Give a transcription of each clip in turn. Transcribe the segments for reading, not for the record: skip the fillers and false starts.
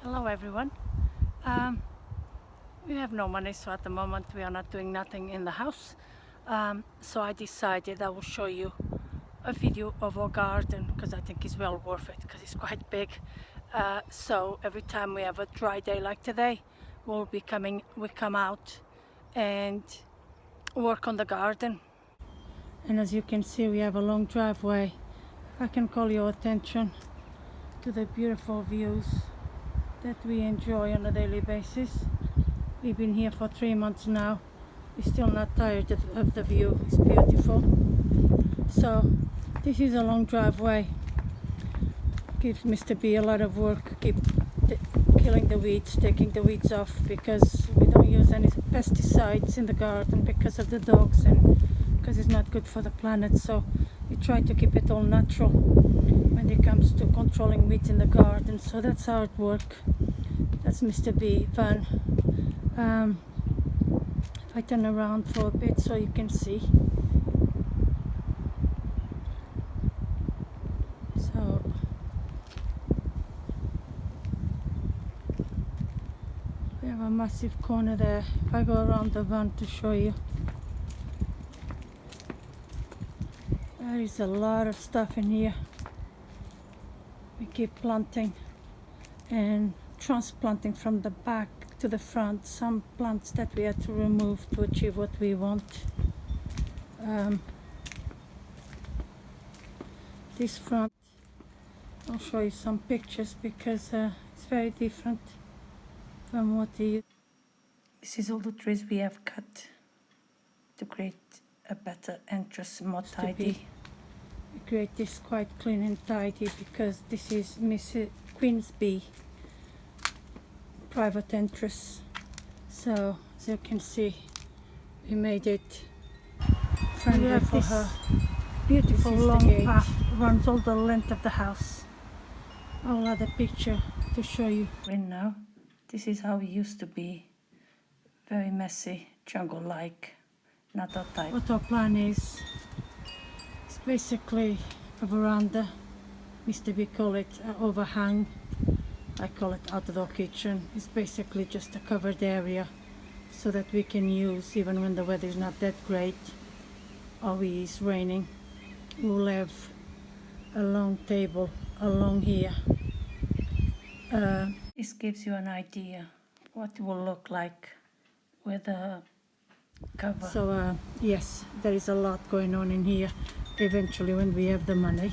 Hello everyone. We have no money, so at the moment we are not doing nothing in the house. So I decided I will show you a video of our garden because I think it's well worth it because it's quite big. So every time we have a dry day like today, we come out and work on the garden. And as you can see, we have a long driveway. I can call your attention to the beautiful views that we enjoy on a daily basis. We've been here for 3 months now. We're still not tired of the view. It's beautiful. So this is a long driveway. Gives Mr. B a lot of work. Killing the weeds, taking the weeds off, because we don't use any pesticides in the garden because of the dogs and because it's not good for the planet. So we try to keep it all natural when it comes to controlling weeds in the garden. So that's hard work. That's Mr. B van. If I turn around for a bit so you can see. So we have a massive corner there. If I go around the van to show you, there is a lot of stuff in here. We keep planting and transplanting from the back to the front some plants that we had to remove to achieve what we want. This front, I'll show you some pictures because it's very different from what you. This is all the trees we have cut to create a better entrance, more tidy. We create this quite clean and tidy because this is Mrs. Queen's Bee private entrance. So as you can see, we made it friendly for her. Beautiful long path runs all the length of the house. I'll add a picture to show you. Right now, this is how it used to be. Very messy, jungle-like, not that type. What our plan is, it's basically a veranda. Mr. B call it an overhang. I call it outdoor kitchen. It's basically just a covered area so that we can use even when the weather is not that great or it's raining. We'll have a long table along here. This gives you an idea what it will look like with a cover. So yes, there is a lot going on in here eventually when we have the money.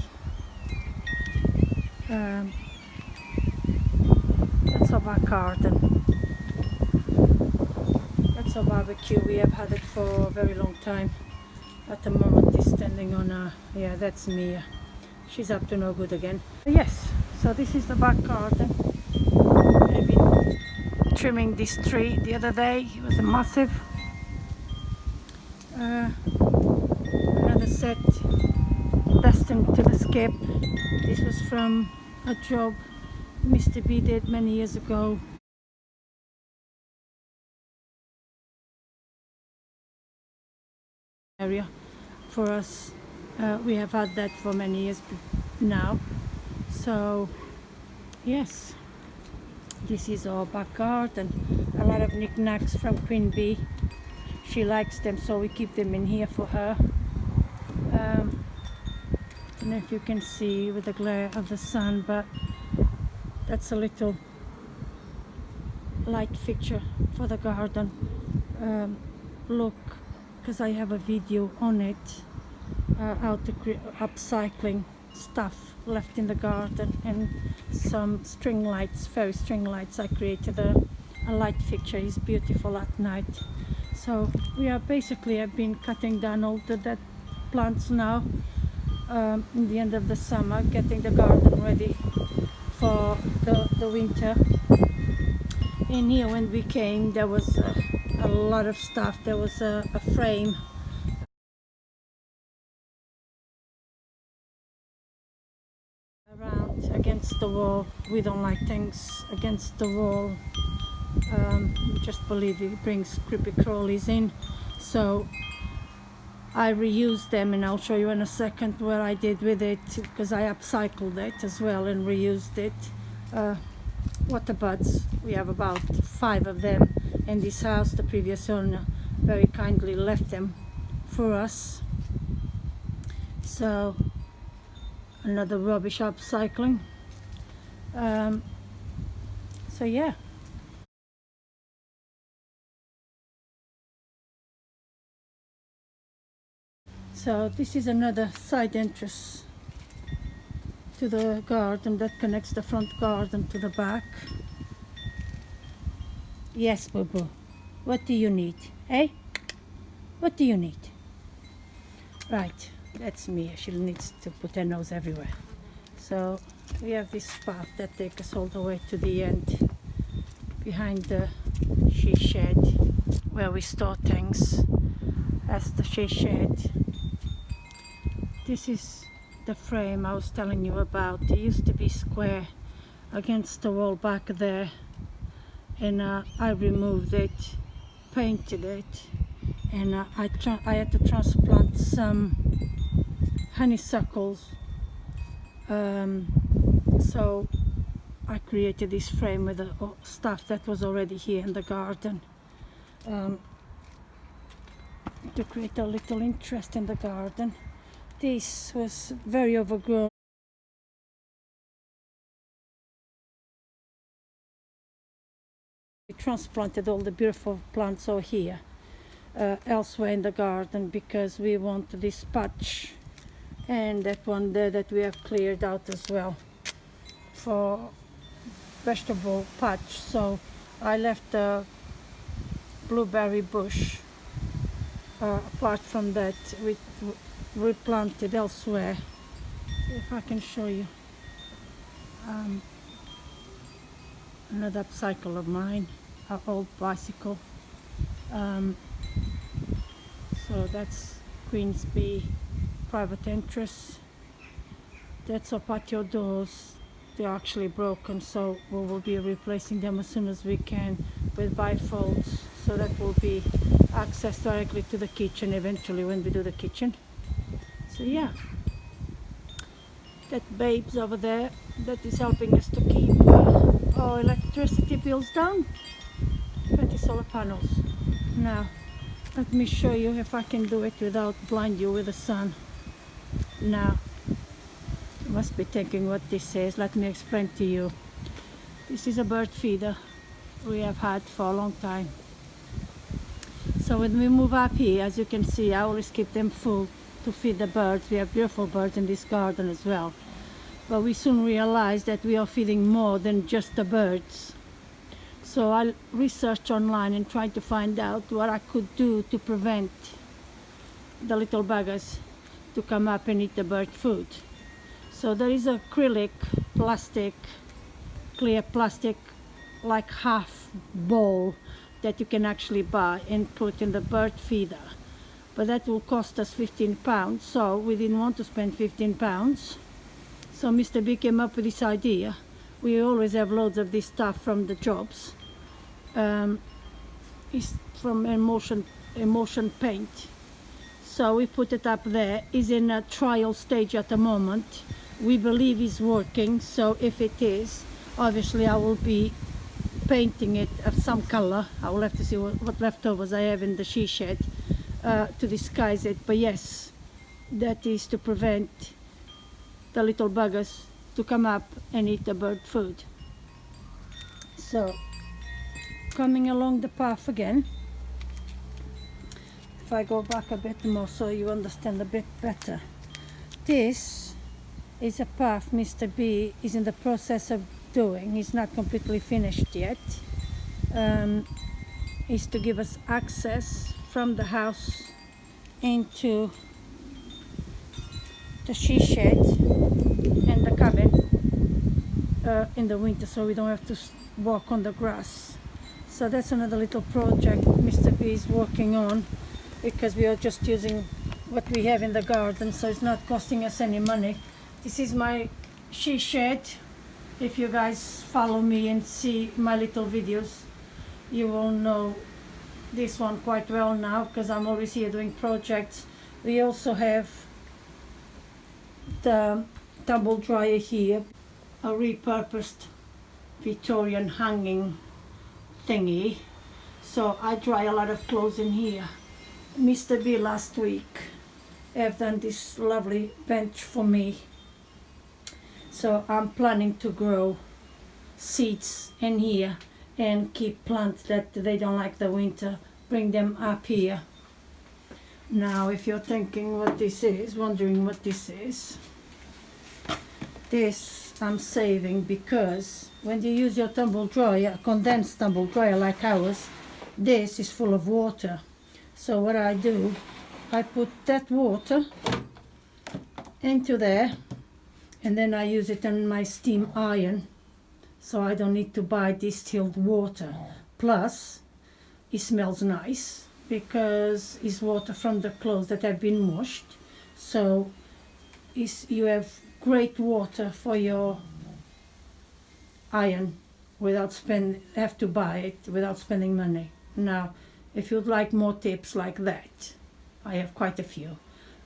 That's our back garden. That's our barbecue. We have had it for a very long time. At the moment it's standing on a, yeah, that's Mia. She's up to no good again. Yes, so this is the back garden. I've been trimming this tree the other day. It was a massive. Another set destined to the skip. This was from a job Mr. B did many years ago. Area for us. We have had that for many years now. So yes, this is our back garden. A lot of knickknacks from Queen Bee. She likes them, so we keep them in here for her. I don't know if you can see with the glare of the sun, but that's a little light fixture for the garden. Look, because I have a video on it, how to upcycling stuff left in the garden, and some string lights, fairy string lights. I created a light fixture. It's beautiful at night. So we are basically have been cutting down all the dead plants now in the end of the summer, getting the garden ready for the winter. In here when we came there was a lot of stuff. There was a frame around against the wall. We don't like things against the wall. We just believe it brings creepy crawlies in. So I reused them, and I'll show you in a second what I did with it, because I upcycled it as well and reused it. water buds. We have about 5 of them in this house. The previous owner very kindly left them for us. So another rubbish upcycling. So yeah. So this is another side entrance to the garden that connects the front garden to the back. Yes, Boo Boo. What do you need? Eh? What do you need? Right, that's Mia. She needs to put her nose everywhere. So we have this path that takes us all the way to the end, behind the she shed where we store things. That's the she shed. This is the frame I was telling you about. It used to be square against the wall back there, and I removed it, painted it, and I had to transplant some honeysuckles, so I created this frame with the stuff that was already here in the garden, to create a little interest in the garden. This was very overgrown. We transplanted all the beautiful plants over here, elsewhere in the garden, because we want this patch and that one there that we have cleared out as well for vegetable patch. So I left the blueberry bush, apart from that we replanted elsewhere. If I can show you, another upcycle of mine, an old bicycle. So that's Queensby private entrance. That's our patio doors. They're actually broken, so we will be replacing them as soon as we can with bifolds, so that will be access directly to the kitchen eventually when we do the kitchen. So yeah, that babe's over there that is helping us to keep our electricity bills down. 20 solar panels. Now let me show you if I can do it without blind you with the sun. Now you must be thinking what this is. Let me explain to you. This is a bird feeder we have had for a long time. So when we move up here, as you can see, I always keep them full to feed the birds. We have beautiful birds in this garden as well, but we soon realized that we are feeding more than just the birds. So I researched online and tried to find out what I could do to prevent the little buggers to come up and eat the bird food. So there is acrylic plastic, clear plastic, like half bowl that you can actually buy and put in the bird feeder. But that will cost us £15, so we didn't want to spend £15. So Mr. B came up with this idea. We always have loads of this stuff from the jobs. It's from emulsion paint. So we put it up there. It's in a trial stage at the moment. We believe it's working, so if it is, obviously I will be painting it of some color. I will have to see what leftovers I have in the she shed to disguise it. But yes, that is to prevent the little buggers to come up and eat the bird food. So coming along the path again, if I go back a bit more so you understand a bit better, this is a path Mr. B is in the process of doing. He's not completely finished yet. Is to give us access from the house into the she shed and the cabin in the winter, so we don't have to walk on the grass. So that's another little project Mr. B is working on, because we are just using what we have in the garden, so it's not costing us any money. This is my she shed. If you guys follow me and see my little videos, you will know this one quite well now, because I'm always here doing projects. We also have the tumble dryer here, a repurposed Victorian hanging thingy, so I dry a lot of clothes in here. Mr. B last week have done this lovely bench for me, so I'm planning to grow seeds in here and keep plants that they don't like the winter, bring them up here. Now if you're thinking what this is, wondering what this is, this I'm saving because when you use your tumble dryer, condensed tumble dryer like ours, this is full of water. So what I do, I put that water into there and then I use it on my steam iron, so I don't need to buy distilled water. Plus it smells nice because it's water from the clothes that have been washed, so you have great water for your iron without have to buy it without spending money. Now if you'd like more tips like that, I have quite a few.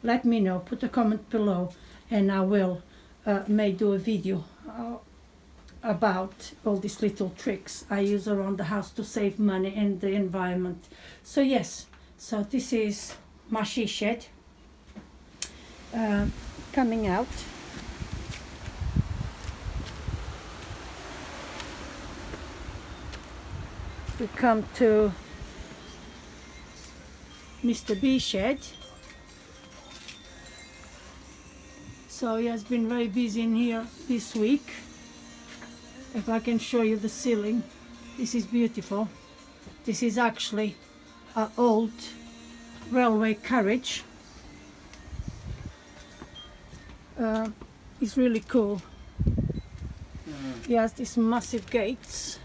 Let me know, put a comment below, and I will may do a video about all these little tricks I use around the house to save money and the environment. So yes, so this is my she shed coming out. We come to Mr. B shed. So he has been very busy in here this week. If I can show you the ceiling, this is beautiful. This is actually an old railway carriage. It's really cool. He has these massive gates.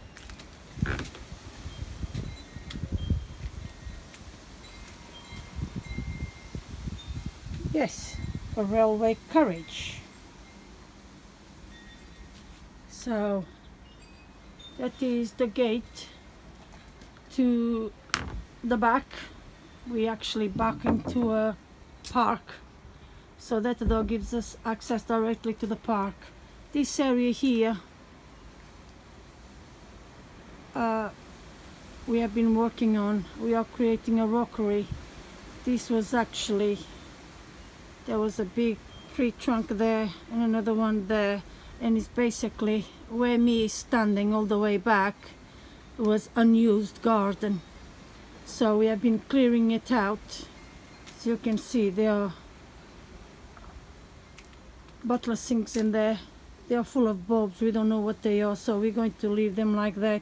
Yes, a railway carriage. So that is the gate to the back. We actually back into a park, so that door gives us access directly to the park. This area here we have been working on. We are creating a rockery. This was actually, there was a big tree trunk there and another one there, and it's basically where me is standing all the way back was unused garden. So we have been clearing it out. As you can see, there are butler sinks in there. They are full of bulbs. We don't know what they are, so we're going to leave them like that.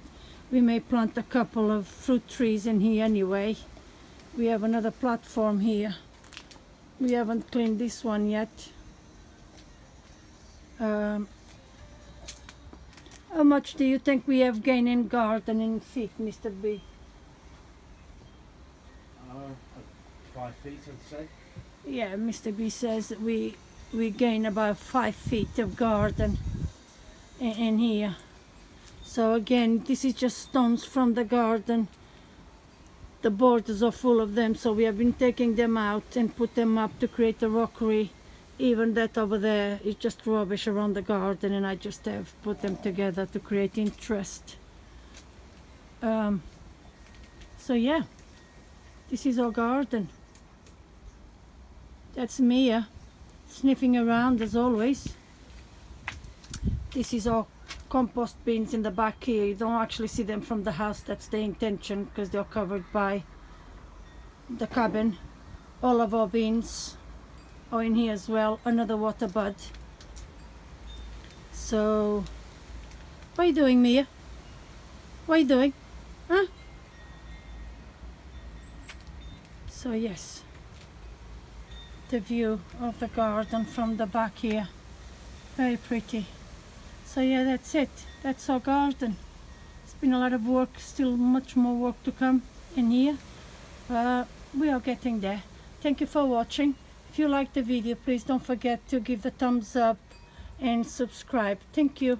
We may plant a couple of fruit trees in here anyway. We have another platform here. We haven't cleaned this one yet. How much do you think we have gained in gardening feet, Mr. B? 5 feet, I'd say. Yeah, Mr. B says that we gain about 5 feet of garden in here. So again, this is just stones from the garden. The borders are full of them, so we have been taking them out and put them up to create a rockery. Even that over there is just rubbish around the garden, and I just have put them together to create interest. So yeah, this is our garden. That's Mia sniffing around as always. This is our compost bins in the back here. You don't actually see them from the house, that's the intention, because they're covered by the cabin. All of our bins are in here as well. Another water bud. So what are you doing, Mia? What are you doing? Huh? So yes, the view of the garden from the back here, very pretty. So yeah, that's it. That's our garden. It's been a lot of work, still much more work to come in here. We are getting there. Thank you for watching. If you liked the video, please don't forget to give the thumbs up and subscribe. Thank you.